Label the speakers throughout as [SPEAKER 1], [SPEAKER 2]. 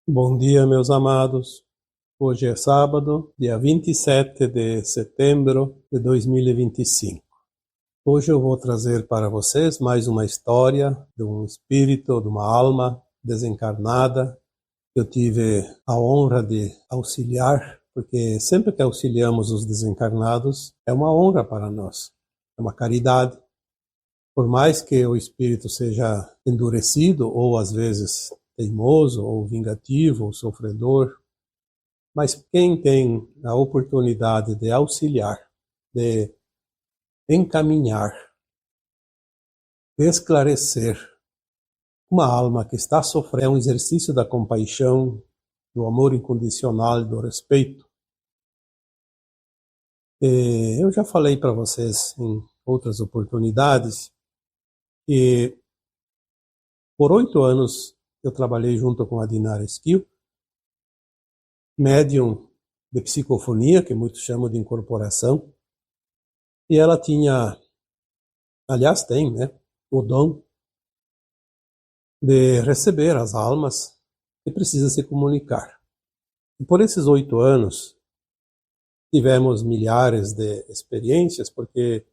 [SPEAKER 1] Bom dia, meus amados. Hoje é sábado, dia 27 de setembro de 2025. Hoje eu vou trazer para vocês mais uma história de um espírito, de uma alma desencarnada. Eu tive a honra de auxiliar, porque sempre que auxiliamos os desencarnados, é uma honra para nós, é uma caridade. Por mais que o espírito seja endurecido, ou às vezes teimoso, ou vingativo, ou sofredor, mas quem tem a oportunidade de auxiliar, de encaminhar, de esclarecer uma alma que está sofrendo, é um exercício da compaixão, do amor incondicional, do respeito. Eu já falei para vocês em outras oportunidades que por 8 anos eu trabalhei junto com a Dinara Esquil, médium de psicofonia, que muitos chamam de incorporação, e ela tinha, aliás tem, né, o dom de receber as almas que precisam se comunicar. E por esses 8 anos tivemos milhares de experiências, porque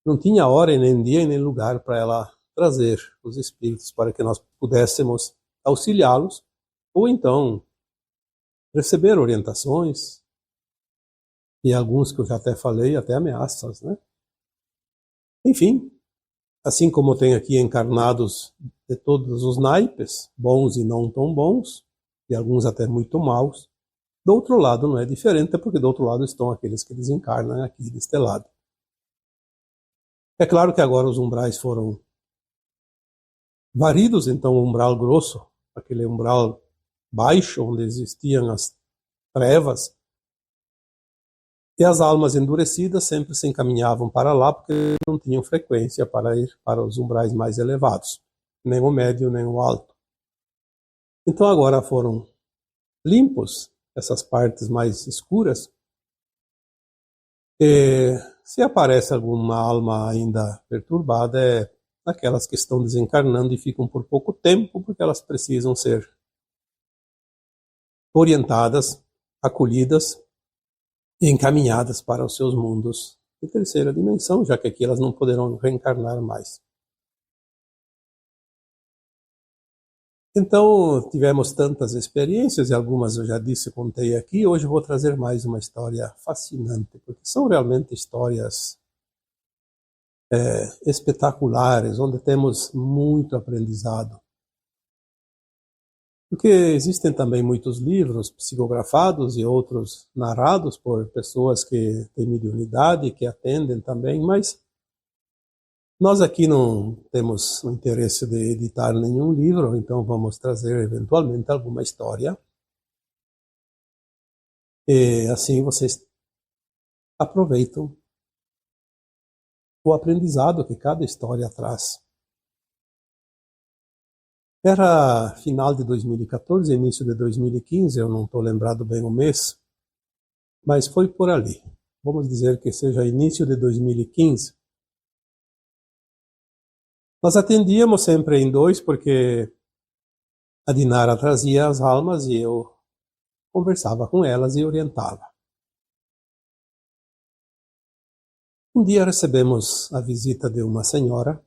[SPEAKER 1] não tinha hora, nem dia, nem lugar para ela trazer os espíritos para que nós pudéssemos auxiliá-los, ou então receber orientações, e alguns que eu já até falei, até ameaças, né? Enfim, assim como tem aqui encarnados de todos os naipes, bons e não tão bons, e alguns até muito maus, do outro lado não é diferente, porque do outro lado estão aqueles que desencarnam aqui deste lado. É claro que agora os umbrais foram varidos, então o umbral grosso, aquele umbral baixo, onde existiam as trevas, e as almas endurecidas sempre se encaminhavam para lá, porque não tinham frequência para ir para os umbrais mais elevados, nem o médio, nem o alto. Então agora foram limpos essas partes mais escuras. E se aparece alguma alma ainda perturbada, é aquelas que estão desencarnando e ficam por pouco tempo, porque elas precisam ser orientadas, acolhidas e encaminhadas para os seus mundos de terceira dimensão, já que aqui elas não poderão reencarnar mais. Então, tivemos tantas experiências, e algumas eu já disse, contei aqui. Hoje eu vou trazer mais uma história fascinante, porque são realmente histórias espetaculares, onde temos muito aprendizado. Porque existem também muitos livros psicografados e outros narrados por pessoas que têm mediunidade, que atendem também, mas nós aqui não temos o interesse de editar nenhum livro, então vamos trazer eventualmente alguma história. E assim vocês aproveitam o aprendizado que cada história traz. Era final de 2014, início de 2015, eu não estou lembrado bem o mês, mas foi por ali. Vamos dizer que seja início de 2015. Nós atendíamos sempre em dois, porque a Dinara trazia as almas e eu conversava com elas e orientava. Um dia recebemos a visita de uma senhora.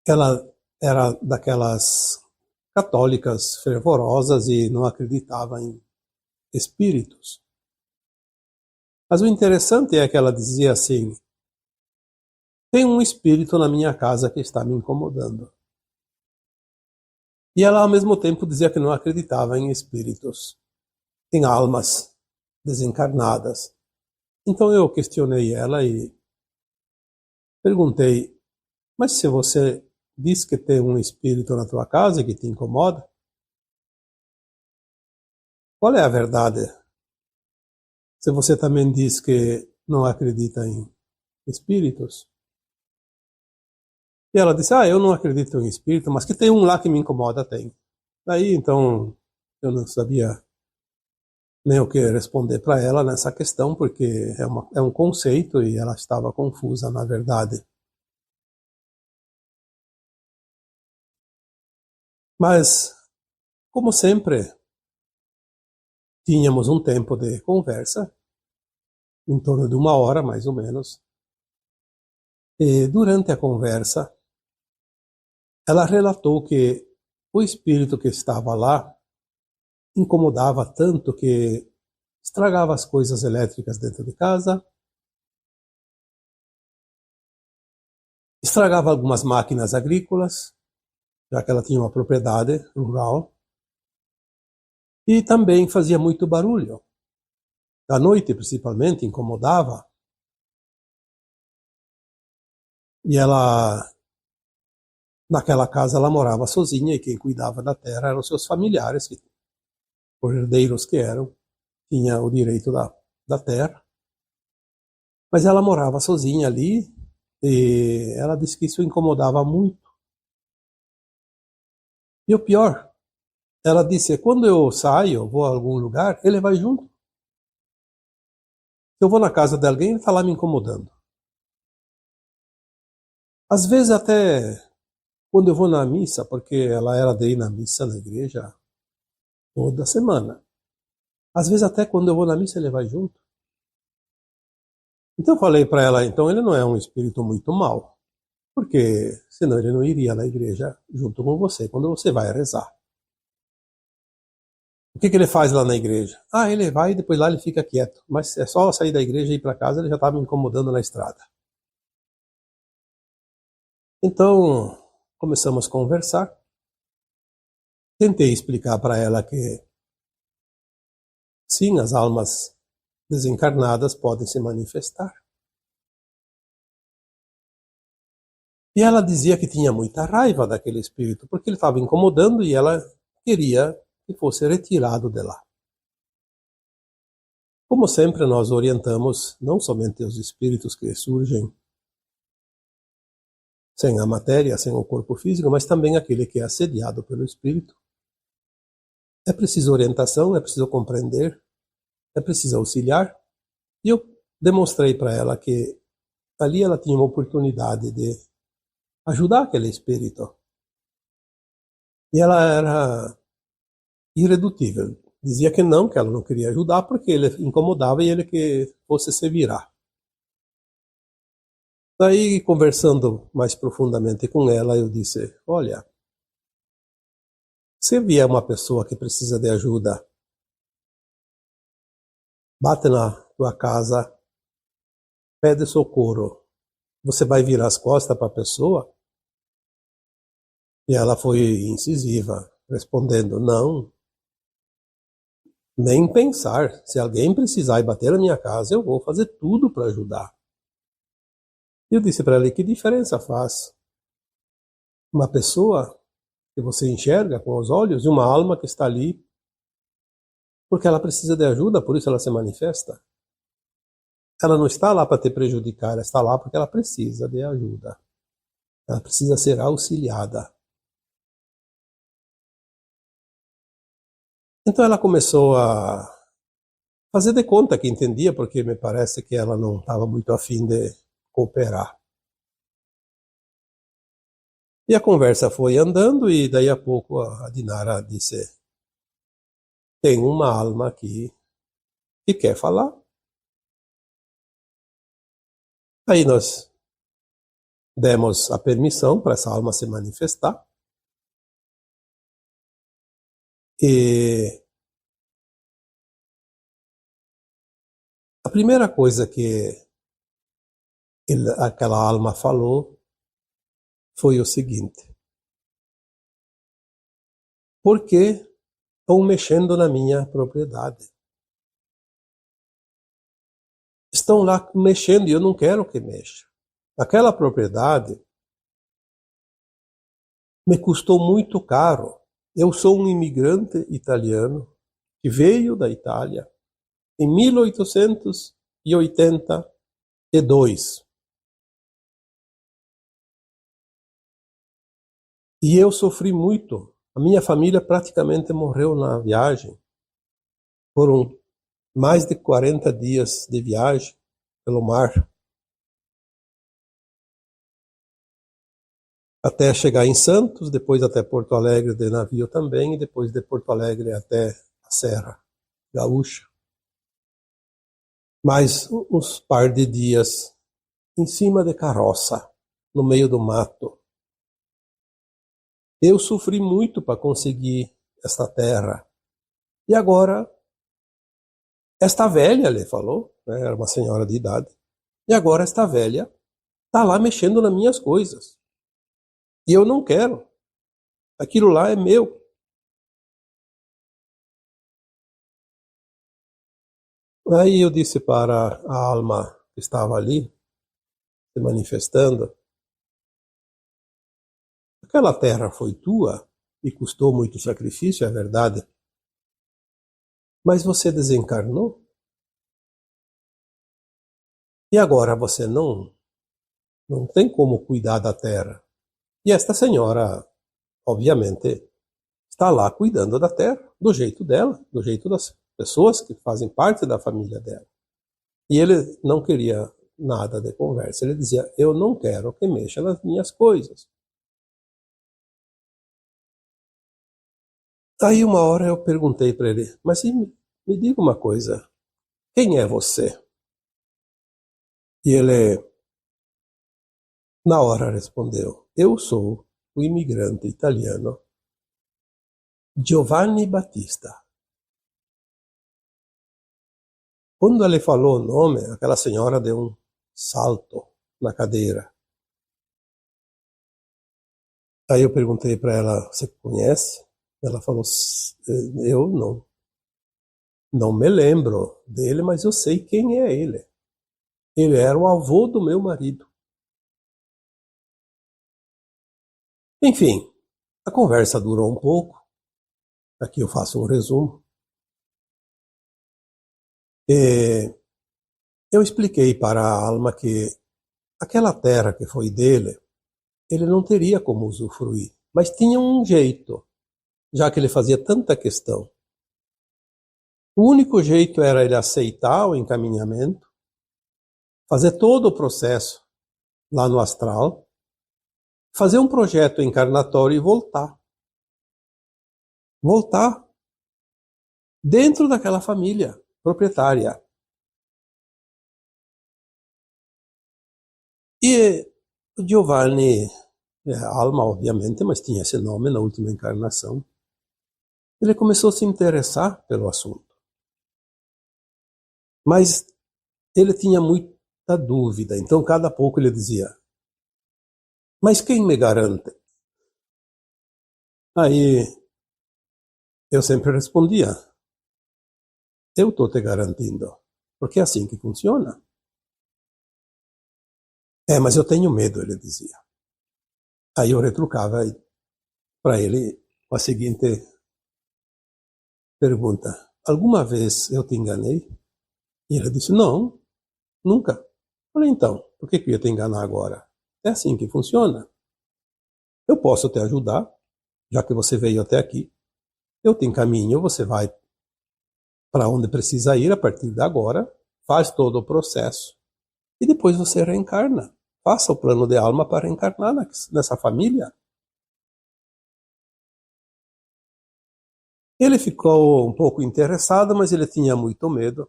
[SPEAKER 1] Ela era daquelas católicas fervorosas e não acreditava em espíritos. Mas o interessante é que ela dizia assim: tem um espírito na minha casa que está me incomodando. E ela ao mesmo tempo dizia que não acreditava em espíritos, em almas desencarnadas. Então eu questionei ela e perguntei: mas se você diz que tem um espírito na tua casa que te incomoda, qual é a verdade? Se você também diz que não acredita em espíritos. E ela disse: eu não acredito em espírito, mas que tem um lá que me incomoda, tem. Daí então eu não sabia nem o que responder para ela nessa questão, porque é um conceito e ela estava confusa, na verdade. Mas, como sempre, tínhamos um tempo de conversa, em torno de 1 hora, mais ou menos. E durante a conversa, ela relatou que o espírito que estava lá incomodava tanto que estragava as coisas elétricas dentro de casa, estragava algumas máquinas agrícolas, já que ela tinha uma propriedade rural, e também fazia muito barulho. À noite, principalmente, incomodava. E ela, naquela casa, ela morava sozinha e quem cuidava da terra eram seus familiares, que, por herdeiros que eram, tinha o direito da terra. Mas ela morava sozinha ali e ela disse que isso incomodava muito. E o pior, ela disse, quando eu saio, vou a algum lugar, ele vai junto. Se eu vou na casa de alguém, ele está lá me incomodando. Às vezes até quando eu vou na missa, porque ela era de ir na missa na igreja toda semana. Às vezes até quando eu vou na missa ele vai junto. Então eu falei para ela, então ele não é um espírito muito mau, porque senão ele não iria na igreja junto com você quando você vai rezar. O que ele faz lá na igreja? Ah, ele vai e depois lá ele fica quieto. Mas é só sair da igreja e ir para casa, ele já estava me incomodando na estrada. Então começamos a conversar. Tentei explicar para ela que sim, as almas desencarnadas podem se manifestar. E ela dizia que tinha muita raiva daquele espírito, porque ele estava incomodando e ela queria que fosse retirado de lá. Como sempre, nós orientamos não somente os espíritos que surgem sem a matéria, sem o corpo físico, mas também aquele que é assediado pelo espírito. É preciso orientação, é preciso compreender, é preciso auxiliar. E eu demonstrei para ela que ali ela tinha uma oportunidade de ajudar aquele espírito. E ela era irredutível. Dizia que ela não queria ajudar porque ele incomodava e ele que fosse se virar. Daí, conversando mais profundamente com ela, eu disse, olha, se vier uma pessoa que precisa de ajuda, bate na tua casa, pede socorro, você vai virar as costas para a pessoa? E ela foi incisiva, respondendo, não, nem pensar. Se alguém precisar ir bater na minha casa, eu vou fazer tudo para ajudar. Eu disse para ela, que diferença faz uma pessoa que você enxerga com os olhos e uma alma que está ali porque ela precisa de ajuda, por isso ela se manifesta? Ela não está lá para te prejudicar, ela está lá porque ela precisa de ajuda. Ela precisa ser auxiliada. Então ela começou a fazer de conta que entendia, porque me parece que ela não estava muito afim de cooperar. E a conversa foi andando e daí a pouco a Dinara disse, tem uma alma aqui que quer falar. Aí nós demos a permissão para essa alma se manifestar. E a primeira coisa que aquela alma falou foi o seguinte, por que estão mexendo na minha propriedade? Estão lá mexendo e eu não quero que mexa. Aquela propriedade me custou muito caro. Eu sou um imigrante italiano que veio da Itália em 1882. E eu sofri muito. A minha família praticamente morreu na viagem. Foram mais de 40 dias de viagem pelo mar. até chegar em Santos, depois até Porto Alegre de navio também, e depois de Porto Alegre até a Serra Gaúcha. Mais uns par de dias em cima de carroça, no meio do mato. Eu sofri muito para conseguir esta terra. E agora, esta velha, ele falou, né, era uma senhora de idade, e agora esta velha está lá mexendo nas minhas coisas. E eu não quero. Aquilo lá é meu. Aí eu disse para a alma que estava ali, se manifestando, aquela terra foi tua e custou muito sacrifício, é verdade, mas você desencarnou e agora você não tem como cuidar da terra. E esta senhora, obviamente, está lá cuidando da terra, do jeito dela, do jeito das pessoas que fazem parte da família dela. E ele não queria nada de conversa. Ele dizia, eu não quero que mexa nas minhas coisas. Aí uma hora eu perguntei para ele, mas me diga uma coisa, quem é você? E ele, na hora, respondeu, eu sou o imigrante italiano Giovanni Battista. Quando ele falou o nome, aquela senhora deu um salto na cadeira. Aí eu perguntei para ela, você conhece? Ela falou, eu não me lembro dele, mas eu sei quem é ele. Ele era o avô do meu marido. Enfim, a conversa durou um pouco. Aqui eu faço um resumo. E eu expliquei para a alma que aquela terra que foi dele, ele não teria como usufruir, mas tinha um jeito, já que ele fazia tanta questão. O único jeito era ele aceitar o encaminhamento, fazer todo o processo lá no astral, fazer um projeto encarnatório e voltar. Voltar dentro daquela família proprietária. E o Giovanni, alma obviamente, mas tinha esse nome na última encarnação, ele começou a se interessar pelo assunto. Mas ele tinha muita dúvida, então cada pouco ele dizia, mas quem me garante? Aí eu sempre respondia, eu estou te garantindo, porque é assim que funciona. Mas eu tenho medo, ele dizia. Aí eu retrucava para ele a seguinte pergunta, alguma vez eu te enganei? E ele disse, não, nunca. Falei, então, por que eu ia te enganar agora? É assim que funciona. Eu posso te ajudar, já que você veio até aqui. Eu te encaminho, você vai para onde precisa ir a partir de agora, faz todo o processo e depois você reencarna. Faça o plano de alma para reencarnar nessa família. Ele ficou um pouco interessado, mas ele tinha muito medo.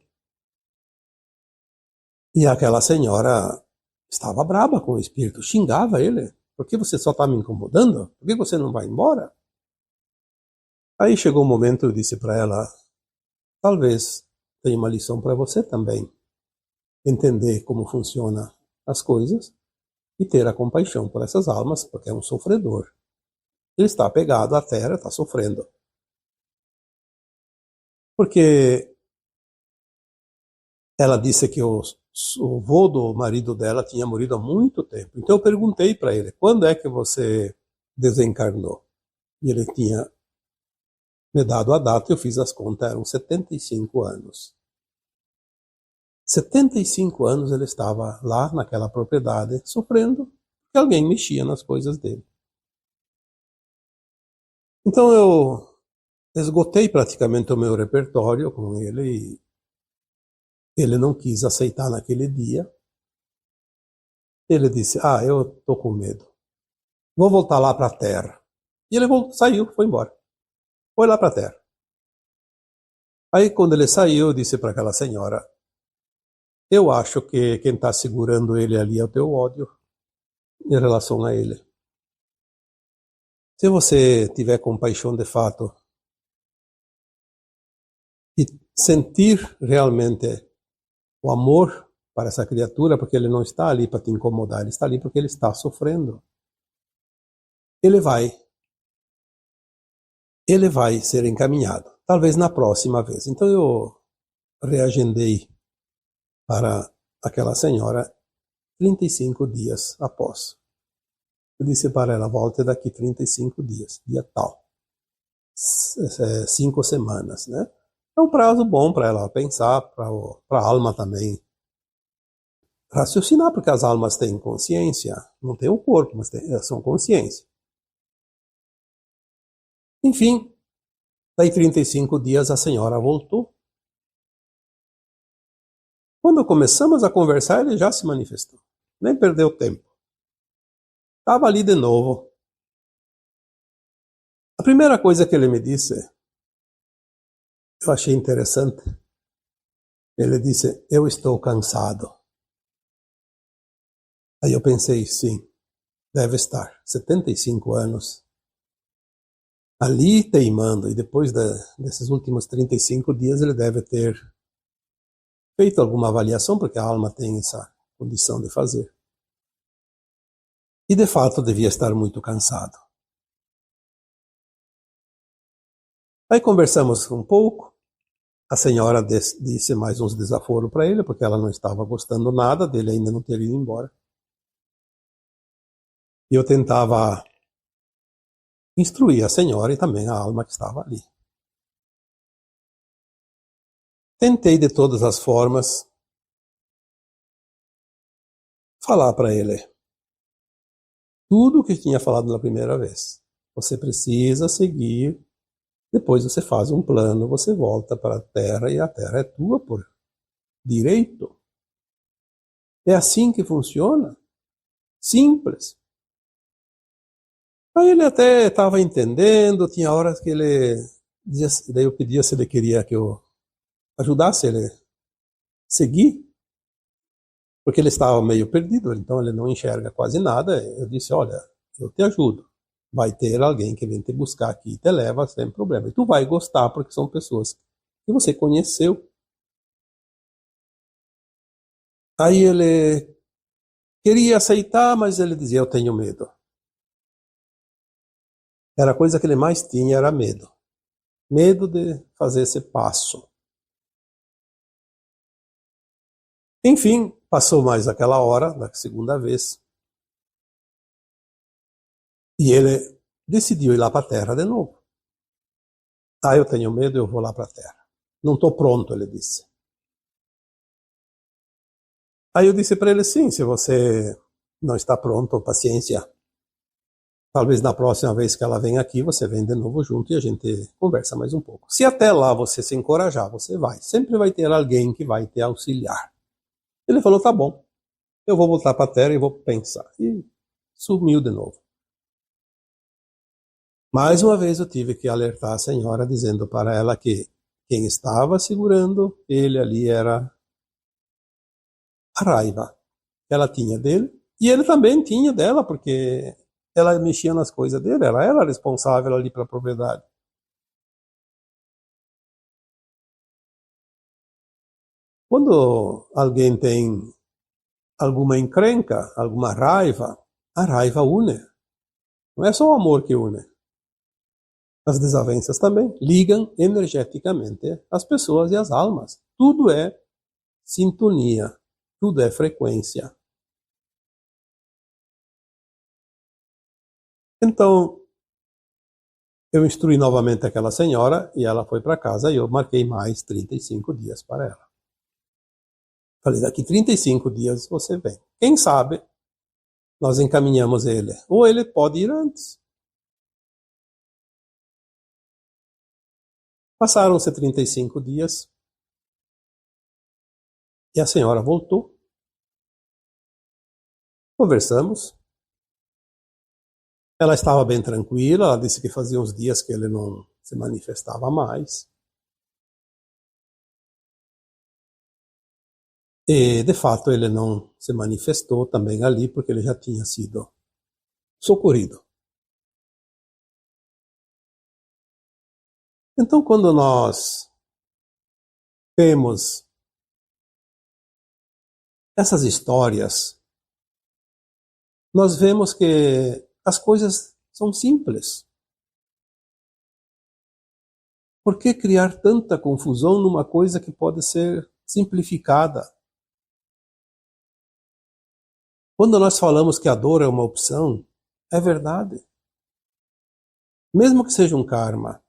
[SPEAKER 1] E aquela senhora estava braba com o espírito, xingava ele. Por que você só está me incomodando? Por que você não vai embora? Aí chegou o momento, eu disse para ela, talvez tenha uma lição para você também. Entender como funcionam as coisas e ter a compaixão por essas almas, porque é um sofredor. Ele está apegado à terra, está sofrendo. Porque ela disse que o avô do marido dela tinha morrido há muito tempo. Então eu perguntei para ele, quando é que você desencarnou? E ele tinha me dado a data, eu fiz as contas, eram 75 anos. 75 anos ele estava lá naquela propriedade, sofrendo, porque alguém mexia nas coisas dele. Então eu esgotei praticamente o meu repertório com ele e ele não quis aceitar naquele dia. Ele disse, eu tô com medo. vou voltar lá para a terra. E ele saiu, foi embora. Foi lá para a terra. Aí quando ele saiu, eu disse para aquela senhora, eu acho que quem está segurando ele ali é o teu ódio em relação a ele. Se você tiver compaixão de fato e sentir realmente o amor para essa criatura, porque ele não está ali para te incomodar, ele está ali porque ele está sofrendo. Ele vai ser encaminhado, talvez na próxima vez. Então eu reagendei para aquela senhora 35 dias após. Eu disse para ela, volte daqui 35 dias, dia tal. 5 semanas, né? É um prazo bom para ela pensar, para a alma também raciocinar, porque as almas têm consciência, não têm o corpo, mas são consciência. Enfim, daí 35 dias a senhora voltou. Quando começamos a conversar, ele já se manifestou. Nem perdeu tempo. Estava ali de novo. A primeira coisa que ele me disse, eu achei interessante. Ele disse, eu estou cansado. Aí eu pensei, sim, deve estar. 75 anos. Ali teimando. E depois desses últimos 35 dias, ele deve ter feito alguma avaliação, porque a alma tem essa condição de fazer. E de fato devia estar muito cansado. Aí conversamos um pouco. A senhora disse mais uns desaforos para ele, porque ela não estava gostando nada dele ainda não ter ido embora. E eu tentava instruir a senhora e também a alma que estava ali. Tentei de todas as formas falar para ele tudo o que tinha falado na primeira vez. Você precisa seguir, depois você faz um plano, você volta para a Terra e a Terra é tua por direito. É assim que funciona. Simples. Aí ele até estava entendendo, tinha horas que ele dizia, daí eu pedia se ele queria que eu ajudasse ele a seguir, porque ele estava meio perdido, então ele não enxerga quase nada. Eu disse, olha, eu te ajudo. Vai ter alguém que vem te buscar aqui e te leva sem problema. E tu vai gostar, porque são pessoas que você conheceu. Aí ele queria aceitar, mas ele dizia, eu tenho medo. Era a coisa que ele mais tinha, era medo. Medo de fazer esse passo. Enfim, passou mais aquela hora, da segunda vez, e ele decidiu ir lá para a Terra de novo. Ah, eu tenho medo, eu vou lá para a Terra. Não estou pronto, ele disse. Aí eu disse para ele, sim, se você não está pronto, paciência. Talvez na próxima vez que ela vem aqui, você vem de novo junto e a gente conversa mais um pouco. Se até lá você se encorajar, você vai. Sempre vai ter alguém que vai te auxiliar. Ele falou, tá bom, eu vou voltar para a Terra e vou pensar. E sumiu de novo. Mais uma vez eu tive que alertar a senhora, dizendo para ela que quem estava segurando ele ali era a raiva que ela tinha dele, e ele também tinha dela, porque ela mexia nas coisas dele, ela era responsável ali pela propriedade. Quando alguém tem alguma encrenca, alguma raiva, a raiva une. Não é só o amor que une. As desavenças também ligam energeticamente as pessoas e as almas. Tudo é sintonia, tudo é frequência. Então, eu instruí novamente aquela senhora e ela foi para casa e eu marquei mais 35 dias para ela. Falei, daqui 35 dias você vem. Quem sabe nós encaminhamos ele. Ou ele pode ir antes. Passaram-se 35 dias e a senhora voltou. Conversamos. Ela estava bem tranquila, ela disse que fazia uns dias que ele não se manifestava mais. E, de fato, ele não se manifestou também ali, porque ele já tinha sido socorrido. Então, quando nós temos essas histórias, nós vemos que as coisas são simples. Por que criar tanta confusão numa coisa que pode ser simplificada? Quando nós falamos que a dor é uma opção, é verdade. Mesmo que seja um karma,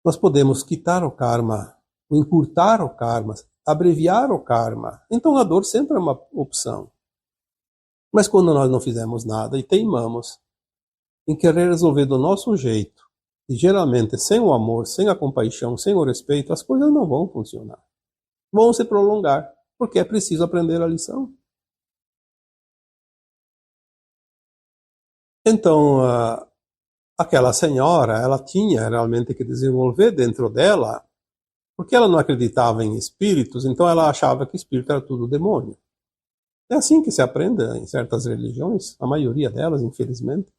[SPEAKER 1] nós podemos quitar o karma, encurtar o karma, abreviar o karma. Então a dor sempre é uma opção. Mas quando nós não fizemos nada e teimamos em querer resolver do nosso jeito, e geralmente sem o amor, sem a compaixão, sem o respeito, as coisas não vão funcionar. Vão se prolongar, porque é preciso aprender a lição. Então, aquela senhora, ela tinha realmente que desenvolver dentro dela, porque ela não acreditava em espíritos, então ela achava que espírito era tudo demônio. É assim que se aprende em certas religiões, a maioria delas, infelizmente.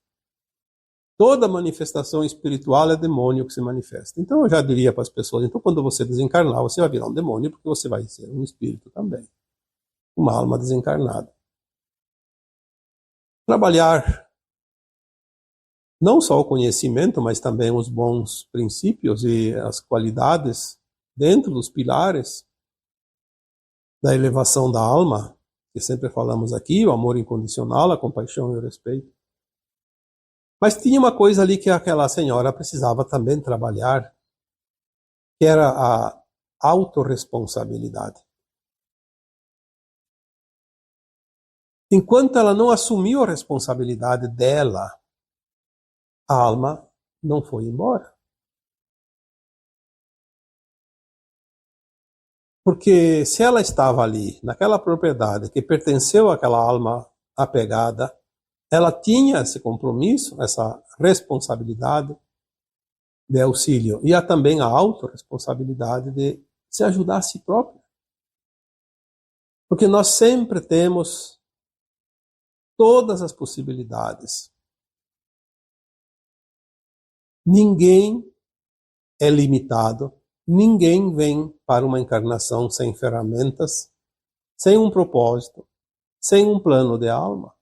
[SPEAKER 1] Toda manifestação espiritual é demônio que se manifesta. Então eu já diria para as pessoas, então quando você desencarnar, você vai virar um demônio, porque você vai ser um espírito também. Uma alma desencarnada. Trabalhar não só o conhecimento, mas também os bons princípios e as qualidades dentro dos pilares da elevação da alma, que sempre falamos aqui, o amor incondicional, a compaixão e o respeito. Mas tinha uma coisa ali que aquela senhora precisava também trabalhar, que era a autorresponsabilidade. Enquanto ela não assumiu a responsabilidade dela, a alma não foi embora. Porque se ela estava ali, naquela propriedade que pertenceu àquela alma apegada, ela tinha esse compromisso, essa responsabilidade de auxílio. E há também a autorresponsabilidade de se ajudar a si própria. Porque nós sempre temos todas as possibilidades. Ninguém é limitado. Ninguém vem para uma encarnação sem ferramentas, sem um propósito, sem um plano de alma.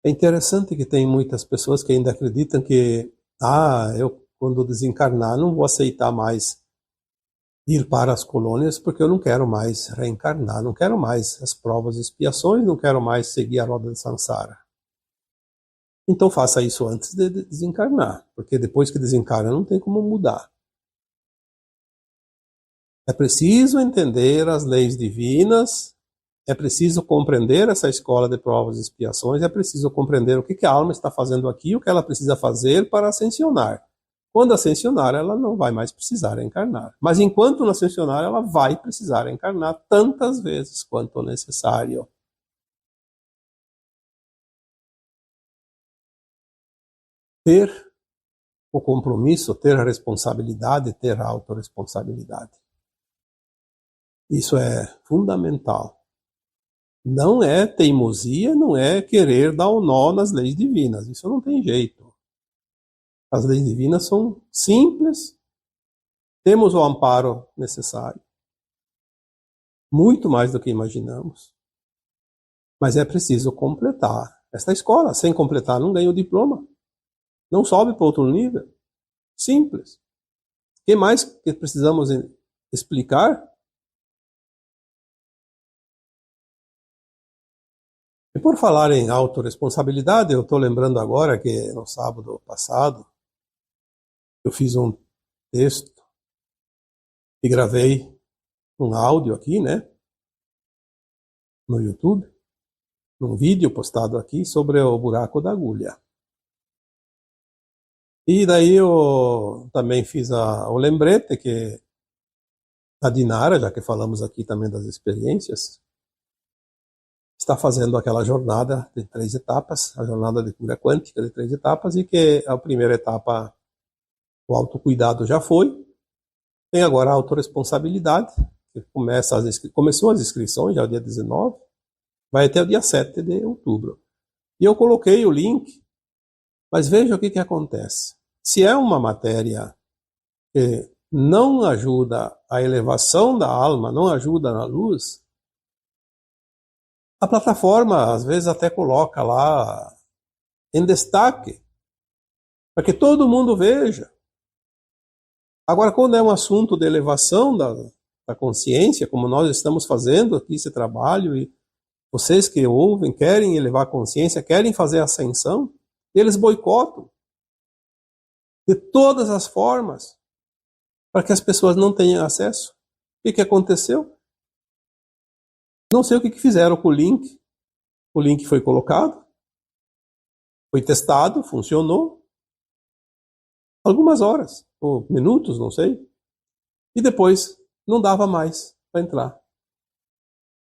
[SPEAKER 1] É interessante que tem muitas pessoas que ainda acreditam que eu quando desencarnar não vou aceitar mais ir para as colônias porque eu não quero mais reencarnar, não quero mais as provas e expiações, não quero mais seguir a roda de Sansara. Então faça isso antes de desencarnar, porque depois que desencarna não tem como mudar. É preciso entender as leis divinas, é preciso compreender essa escola de provas e expiações, é preciso compreender o que a alma está fazendo aqui, o que ela precisa fazer para ascensionar. Quando ascensionar, ela não vai mais precisar encarnar. Mas enquanto não ascensionar, ela vai precisar encarnar tantas vezes quanto necessário. Ter o compromisso, ter a responsabilidade, ter a autorresponsabilidade. Isso é fundamental. Não é teimosia, não é querer dar um nó nas leis divinas. Isso não tem jeito. As leis divinas são simples, temos o amparo necessário, muito mais do que imaginamos. Mas é preciso completar esta escola. Sem completar, não ganha o diploma. Não sobe para outro nível. Simples. O que mais que precisamos explicar? E por falar em autorresponsabilidade, eu estou lembrando agora que no sábado passado eu fiz um texto e gravei um áudio aqui, né, no YouTube, num vídeo postado aqui sobre o buraco da agulha. E daí eu também fiz o lembrete que a Dinara, já que falamos aqui também das experiências, está fazendo aquela jornada de 3 etapas, a jornada de cura quântica de 3 etapas, e que a primeira etapa, o autocuidado já foi, tem agora a autorresponsabilidade, que começou as inscrições já dia 19, vai até o dia 7 de outubro. E eu coloquei o link, mas veja o que acontece. Se é uma matéria que não ajuda a elevação da alma, não ajuda na luz, a plataforma às vezes até coloca lá em destaque, para que todo mundo veja. Agora, quando é um assunto de elevação da consciência, como nós estamos fazendo aqui esse trabalho, e vocês que ouvem querem elevar a consciência, querem fazer a ascensão, eles boicotam de todas as formas para que as pessoas não tenham acesso. O que aconteceu? Não sei o que fizeram com o link. O link foi colocado, foi testado, funcionou. Algumas horas, ou minutos, não sei. E depois não dava mais para entrar.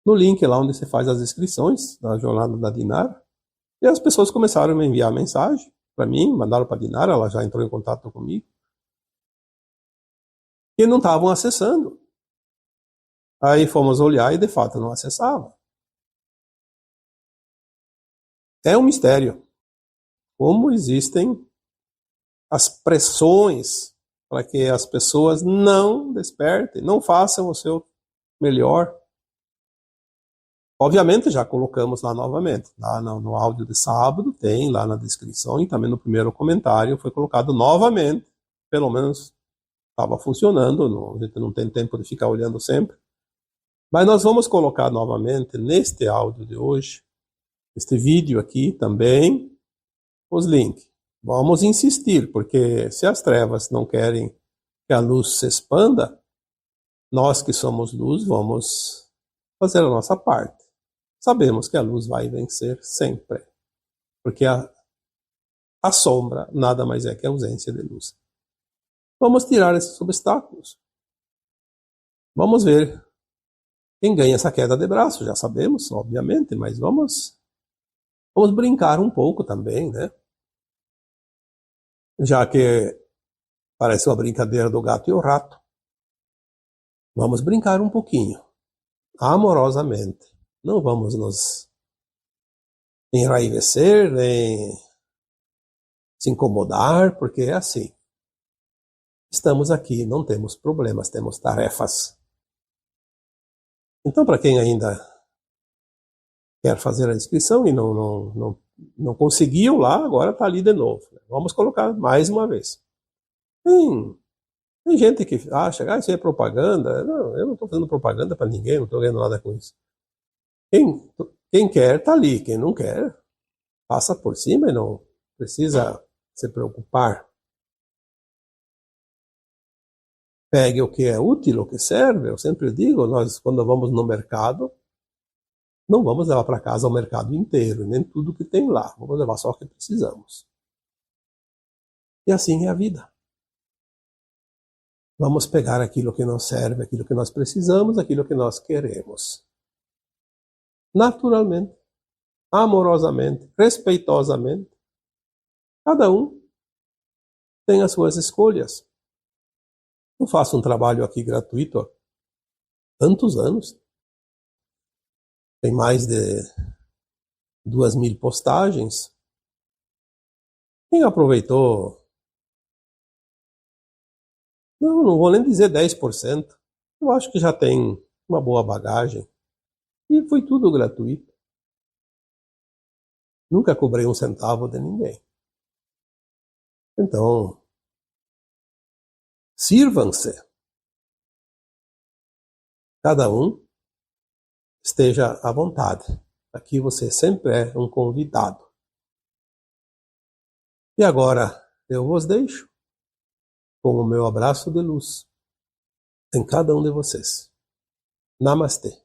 [SPEAKER 1] No link lá onde você faz as inscrições da jornada da Dinara, e as pessoas começaram a me enviar mensagem para mim, mandaram para a Dinara, ela já entrou em contato comigo, e não estavam acessando. Aí fomos olhar e de fato não acessava. É um mistério. Como existem as pressões para que as pessoas não despertem, não façam o seu melhor. Obviamente já colocamos lá novamente, lá no áudio de sábado, tem lá na descrição e também no primeiro comentário foi colocado novamente, pelo menos estava funcionando, a gente não tem tempo de ficar olhando sempre. Mas nós vamos colocar novamente neste áudio de hoje, este vídeo aqui também, os links. Vamos insistir, porque se as trevas não querem que a luz se expanda, nós que somos luz vamos fazer a nossa parte. Sabemos que a luz vai vencer sempre, porque a sombra nada mais é que a ausência de luz. Vamos tirar esses obstáculos. Vamos ver quem ganha essa queda de braço, já sabemos, obviamente, mas vamos brincar um pouco também, né? Já que parece uma brincadeira do gato e o rato. Vamos brincar um pouquinho, amorosamente. Não vamos nos enraivecer, nem se incomodar, porque é assim. Estamos aqui, não temos problemas, temos tarefas. Então, para quem ainda quer fazer a inscrição e não conseguiu lá, agora está ali de novo. Vamos colocar mais uma vez. Tem gente que acha que isso é propaganda. Não, eu não estou fazendo propaganda para ninguém, não estou ganhando nada com isso. Quem quer está ali, quem não quer passa por cima e não precisa se preocupar. Pegue o que é útil, o que serve. Eu sempre digo, nós quando vamos no mercado, não vamos levar para casa o mercado inteiro, nem tudo que tem lá. Vamos levar só o que precisamos. E assim é a vida. Vamos pegar aquilo que nos serve, aquilo que nós precisamos, aquilo que nós queremos. Naturalmente, amorosamente, respeitosamente, cada um tem as suas escolhas. Eu faço um trabalho aqui gratuito há tantos anos. Tem mais de 2.000 postagens. Quem aproveitou, não vou nem dizer 10%. Eu acho que já tem uma boa bagagem. E foi tudo gratuito. Nunca cobrei um centavo de ninguém. Então, sirvam-se. Cada um esteja à vontade. Aqui você sempre é um convidado. E agora eu vos deixo com o meu abraço de luz em cada um de vocês. Namastê.